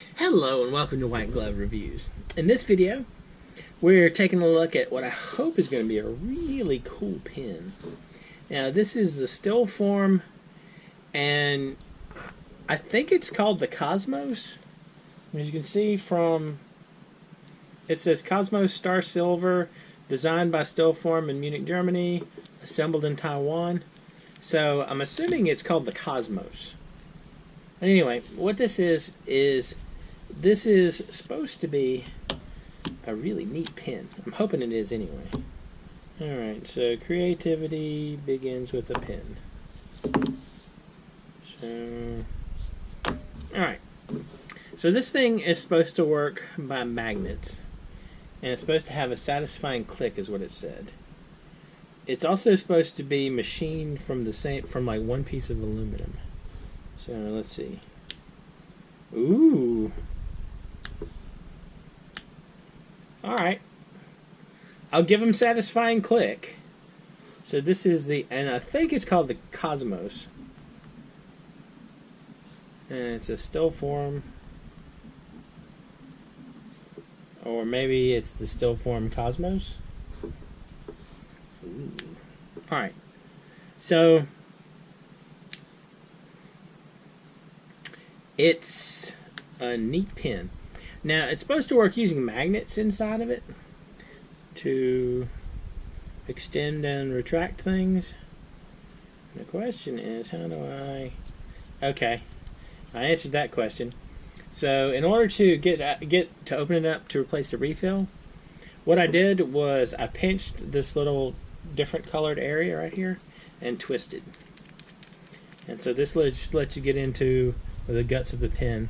Hello and welcome to White Glove Reviews. In this video, we're taking a look at what I hope is going to be a really cool pen. Now, this is the Stilform, and I think it's called the Kosmos. As you can see from, it says Kosmos Star Silver, designed by Stilform in Munich, Germany, assembled in Taiwan. So I'm assuming it's called the Kosmos. Anyway, what this is this is supposed to be a really neat pen. I'm hoping it is anyway. Alright, so creativity begins with a pen. Alright. So this thing is supposed to work by magnets. And it's supposed to have a satisfying click is what it said. It's also supposed to be machined from like one piece of aluminum. So let's see. Ooh. Alright. I'll give them satisfying click. So this is and I think it's called the Kosmos. And it's a Stilform. Or maybe it's the Stilform Kosmos. Alright. So it's a neat pen. Now, it's supposed to work using magnets inside of it to extend and retract things. The question is, how do I... Okay, I answered that question. So, in order to get to open it up to replace the refill, what I did was I pinched this little different colored area right here and twisted. And so this lets you get into the guts of the pen.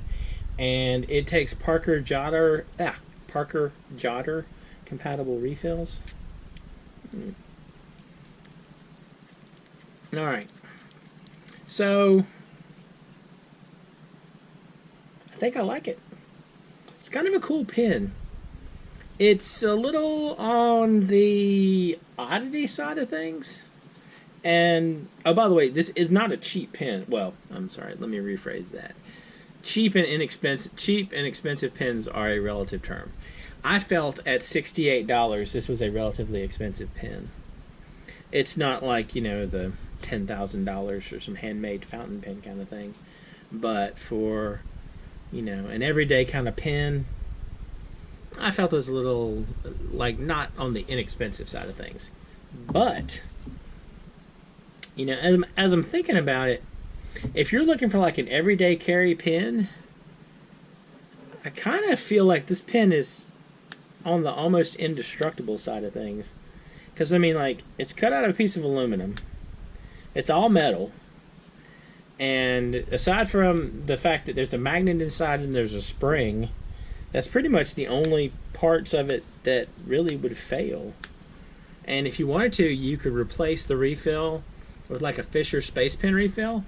And it takes Parker Jotter compatible refills. Alright. So I think I like it. It's kind of a cool pen. It's a little on the oddity side of things. And oh, by the way, this is not a cheap pen. Well, I'm sorry, let me rephrase that. Cheap and expensive pens are a relative term. I felt at $68 this was a relatively expensive pen. It's not like, you know, the $10,000 for some handmade fountain pen kind of thing. But for, you know, an everyday kind of pen, I felt it was a little, like, not on the inexpensive side of things. But, you know, as I'm thinking about it, if you're looking for like an everyday carry pen, I kind of feel like this pen is on the almost indestructible side of things. Because, I mean, like, it's cut out of a piece of aluminum. It's all metal. And aside from the fact that there's a magnet inside and there's a spring, that's pretty much the only parts of it that really would fail. And if you wanted to, you could replace the refill with like a Fisher Space Pen refill.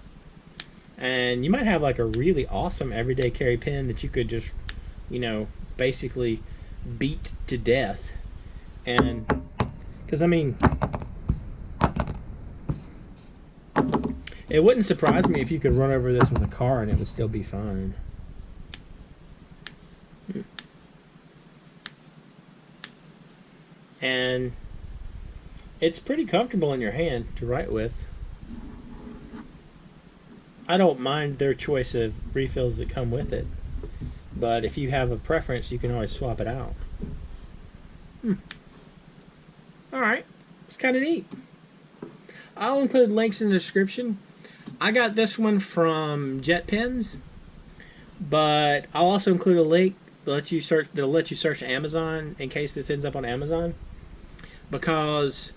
And you might have like a really awesome everyday carry pen that you could just, you know, basically beat to death. And, because I mean, it wouldn't surprise me if you could run over this with a car and it would still be fine. And it's pretty comfortable in your hand to write with. I don't mind their choice of refills that come with it, but if you have a preference, you can always swap it out. Alright, it's kind of neat. I'll include links in the description. I got this one from JetPens, but I'll also include a link that'll let you search Amazon in case this ends up on Amazon. Because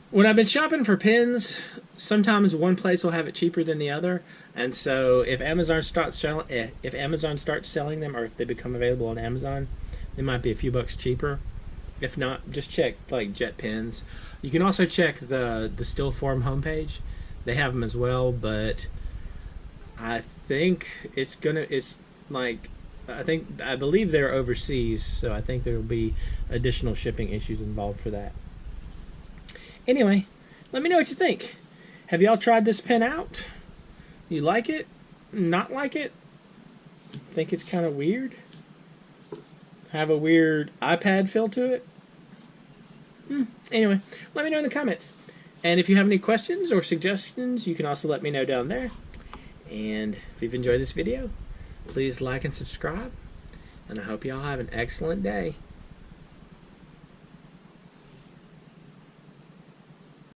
when I've been shopping for pens, sometimes one place will have it cheaper than the other, and so if Amazon starts selling them, or if they become available on Amazon, they might be a few bucks cheaper. If not, just check like JetPens. You can also check the Stilform homepage; they have them as well. But I think I believe they're overseas, so I think there will be additional shipping issues involved for that. Anyway, let me know what you think. Have y'all tried this pen out? You like it? Not like it? think it's kind of weird. Have a weird iPad feel to it. Anyway, let me know in the comments. And if you have any questions or suggestions, you can also let me know down there. And if you've enjoyed this video, please like and subscribe. And I hope you all have an excellent day.